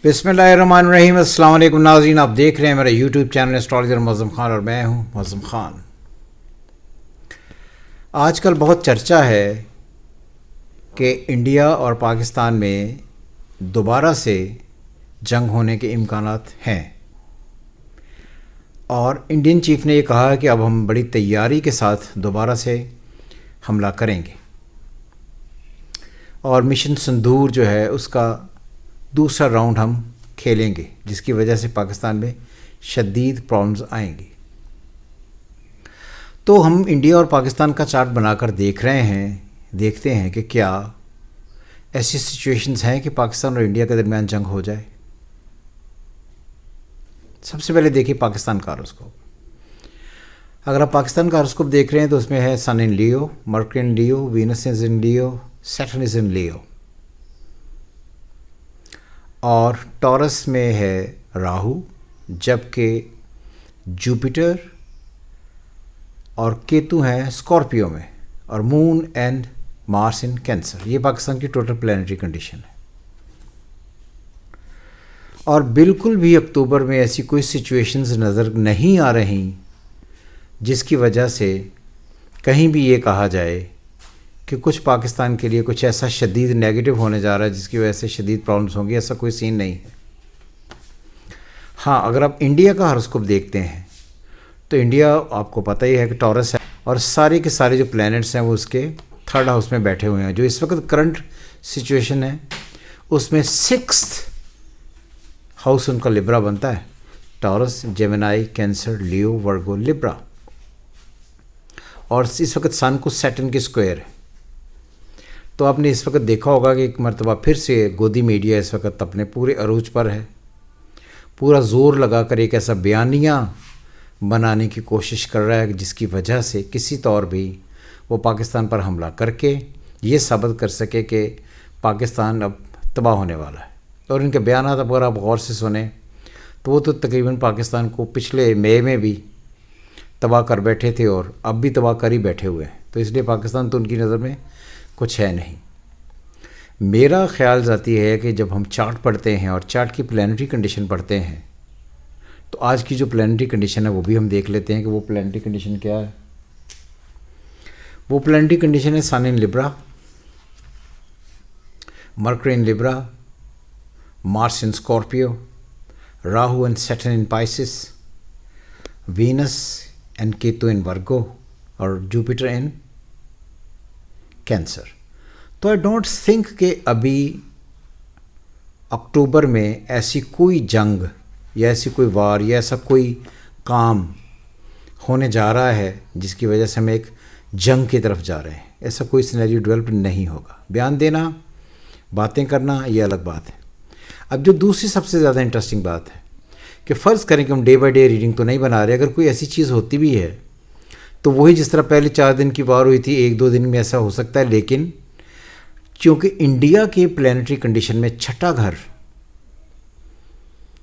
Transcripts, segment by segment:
بسم اللہ الرحمن الرحیم. السلام علیکم ناظرین، آپ دیکھ رہے ہیں میرا یوٹیوب چینل اسٹرالوجر معظم خان اور میں ہوں معظم خان. آج کل بہت چرچا ہے کہ انڈیا اور پاکستان میں دوبارہ سے جنگ ہونے کے امکانات ہیں، اور انڈین چیف نے یہ کہا ہے کہ اب ہم بڑی تیاری کے ساتھ دوبارہ سے حملہ کریں گے، اور مشن سندور جو ہے اس کا دوسرا راؤنڈ ہم کھیلیں گے، جس کی وجہ سے پاکستان میں شدید پرابلمز آئیں گی. تو ہم انڈیا اور پاکستان کا چارٹ بنا کر دیکھتے ہیں کہ کیا ایسی سچویشنز ہیں کہ پاکستان اور انڈیا کے درمیان جنگ ہو جائے. سب سے پہلے دیکھیے پاکستان کا ہاروسکوپ. اگر آپ پاکستان کا ہاروسکوپ دیکھ رہے ہیں تو اس میں ہے سن ان لیو، مرکری ان لیو، وینس از ان لیو، سیٹرن از ان لیو، اور ٹورس میں ہے راہو، جبکہ جوپیٹر اور کیتو ہیں اسکارپیو میں، اور moon and Mars in cancer. یہ پاکستان کی ٹوٹل پلانیٹری کنڈیشن ہے. اور بالکل بھی اکتوبر میں ایسی کوئی سچویشنز نظر نہیں آ رہی جس کی وجہ سے کہیں بھی یہ کہا جائے کہ کچھ پاکستان کے لیے کچھ ایسا شدید نیگیٹو ہونے جا رہا ہے جس کی وجہ سے شدید پرابلمس ہوں گی. ایسا کوئی سین نہیں ہے. ہاں، اگر آپ انڈیا کا ہاروسکوپ دیکھتے ہیں تو انڈیا آپ کو پتہ ہی ہے کہ ٹورس ہے، اور سارے کے سارے جو پلینٹس ہیں وہ اس کے تھرڈ ہاؤس میں بیٹھے ہوئے ہیں. جو اس وقت کرنٹ سچویشن ہے اس میں سکستھ ہاؤس ان کا لبرا بنتا ہے. ٹورس، جیمنائی، کینسر، لیو، ورگو، لبرا. اور اس وقت سن کو سیٹرن کی اسکوائر ہے. تو آپ نے اس وقت دیکھا ہوگا کہ ایک مرتبہ پھر سے گودی میڈیا اس وقت اپنے پورے عروج پر ہے. پورا زور لگا کر ایک ایسا بیانیہ بنانے کی کوشش کر رہا ہے جس کی وجہ سے کسی طور بھی وہ پاکستان پر حملہ کر کے یہ ثابت کر سکے کہ پاکستان اب تباہ ہونے والا ہے. اور ان کے بیانات اگر آپ غور سے سنیں تو وہ تو تقریباً پاکستان کو پچھلے مئی میں بھی تباہ کر بیٹھے تھے اور اب بھی تباہ کر ہی بیٹھے ہوئے ہیں. تو اس لیے پاکستان تو ان کی نظر میں کچھ ہے نہیں. میرا خیال ذاتی ہے کہ جب ہم چارٹ پڑھتے ہیں اور چارٹ کی پلانیٹری کنڈیشن پڑھتے ہیں تو آج کی جو پلانیٹری کنڈیشن ہے وہ بھی ہم دیکھ لیتے ہیں کہ وہ پلانیٹری کنڈیشن کیا ہے. وہ پلانیٹری کنڈیشن ہے sun in Libra, Mercury in Libra, Mars in Scorpio, Rahu and Saturn in Pisces, Venus and Ketu in Virgo, اور جوپیٹر ان کینسر. تو آئی ڈونٹ تھنک کہ ابھی اکتوبر میں ایسی کوئی جنگ یا ایسی کوئی وار یا ایسا کوئی کام ہونے جا رہا ہے جس کی وجہ سے ہم ایک جنگ کی طرف جا رہے ہیں. ایسا کوئی سینیریو ڈیولپ نہیں ہوگا. بیان دینا، باتیں کرنا یہ الگ بات ہے. اب جو دوسری سب سے زیادہ انٹرسٹنگ بات ہے کہ فرض کریں کہ ہم ڈے بائی ڈے ریڈنگ تو نہیں بنا رہے، اگر کوئی ایسی چیز ہوتی بھی ہے تو وہی جس طرح پہلے 4 دن کی وار ہوئی تھی 1-2 دن میں ایسا ہو سکتا ہے. لیکن چونکہ انڈیا کے پلانیٹری کنڈیشن میں چھٹا گھر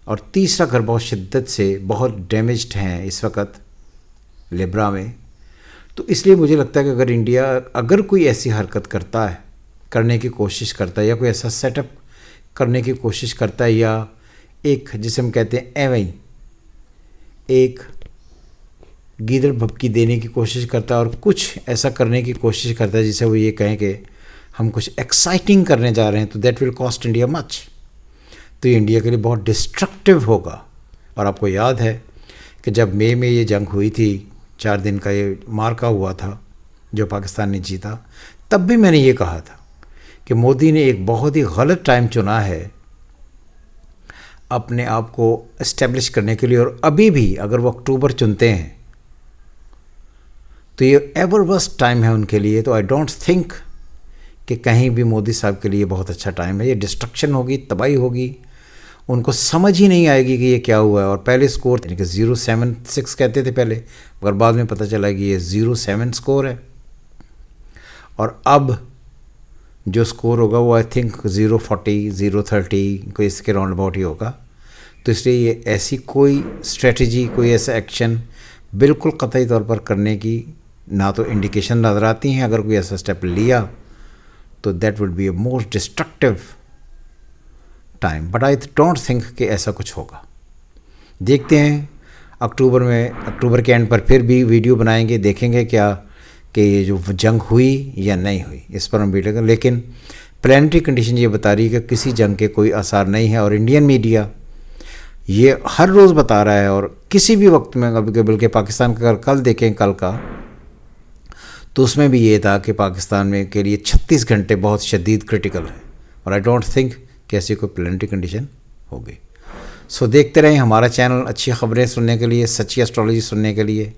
اور تیسرا گھر بہت شدت سے بہت ڈیمیجڈ ہیں اس وقت لبرا میں، تو اس لیے مجھے لگتا ہے کہ اگر انڈیا اگر کوئی ایسی حرکت کرنے کی کوشش کرتا ہے یا کوئی ایسا سیٹ اپ کرنے کی کوشش کرتا ہے یا ایک جسے ہم کہتے ہیں ایویں ایک گیدڑ بھبکی دینے کی کوشش کرتا ہے اور کچھ ایسا کرنے کی کوشش کرتا ہے جسے وہ یہ کہیں کہ ہم کچھ ایکسائٹنگ کرنے جا رہے ہیں، تو دیٹ ول کاسٹ انڈیا مچ. تو یہ انڈیا کے لیے بہت ڈسٹرکٹیو ہوگا. اور آپ کو یاد ہے کہ جب مئی میں یہ جنگ ہوئی تھی، 4 دن کا یہ مارکا ہوا تھا جو پاکستان نے جیتا، تب بھی میں نے یہ کہا تھا کہ مودی نے ایک بہت ہی غلط ٹائم چنا ہے اپنے آپ کو اسٹیبلش کرنے کے لیے. اور ابھی بھی اگر وہ اکتوبر چنتے ہیں تو یہ ایور ورسٹ ٹائم ہے ان کے لیے. تو آئی ڈونٹ تھنک کہ کہیں بھی مودی صاحب کے لیے بہت اچھا ٹائم ہے. یہ ڈسٹرکشن ہوگی، تباہی ہوگی، ان کو سمجھ ہی نہیں آئے گی کہ یہ کیا ہوا ہے. اور پہلے اسکور یعنی کہ 0.76 کہتے تھے پہلے، مگر بعد میں پتہ چلا کہ یہ 0.7 اسکور ہے. اور اب جو اسکور ہوگا وہ آئی تھنک 0.40 0.30 کوئی اس کے راؤنڈ اباؤٹ ہی ہوگا. تو اس لیے یہ ایسی کوئی اسٹریٹجی، کوئی ایسا ایکشن بالکل قطعی طور پر کرنے کی نہ تو انڈیکیشن نظر آتی ہیں. اگر کوئی ایسا اسٹیپ لیا تو that would be a most destructive time but I don't think کہ ایسا کچھ ہوگا. دیکھتے ہیں اکتوبر کے اینڈ پر پھر بھی ویڈیو بنائیں گے, دیکھیں گے کیا کہ یہ جو جنگ ہوئی یا نہیں ہوئی, اس پر ہم ویڈیو کریں. لیکن پلانٹری کنڈیشن یہ بتا رہی ہے کہ کسی جنگ کے کوئی آثار نہیں ہے, اور انڈین میڈیا یہ ہر روز بتا رہا ہے, اور کسی بھی وقت میں بلکہ پاکستان کا کل دیکھیں کل کا, تو اس میں بھی یہ تھا کہ پاکستان میں کے لیے 36 گھنٹے بہت شدید کرٹیکل ہے, اور آئی ڈونٹ تھنک کہ ایسی کوئی پلانٹری کنڈیشن ہوگی. سو دیکھتے رہیں ہمارا چینل اچھی خبریں سننے کے لیے, سچی ایسٹرالوجی سننے کے لیے,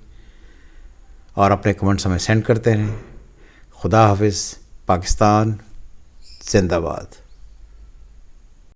اور اپنے کمنٹس ہمیں سینڈ کرتے رہیں. خدا حافظ. پاکستان زندہ باد.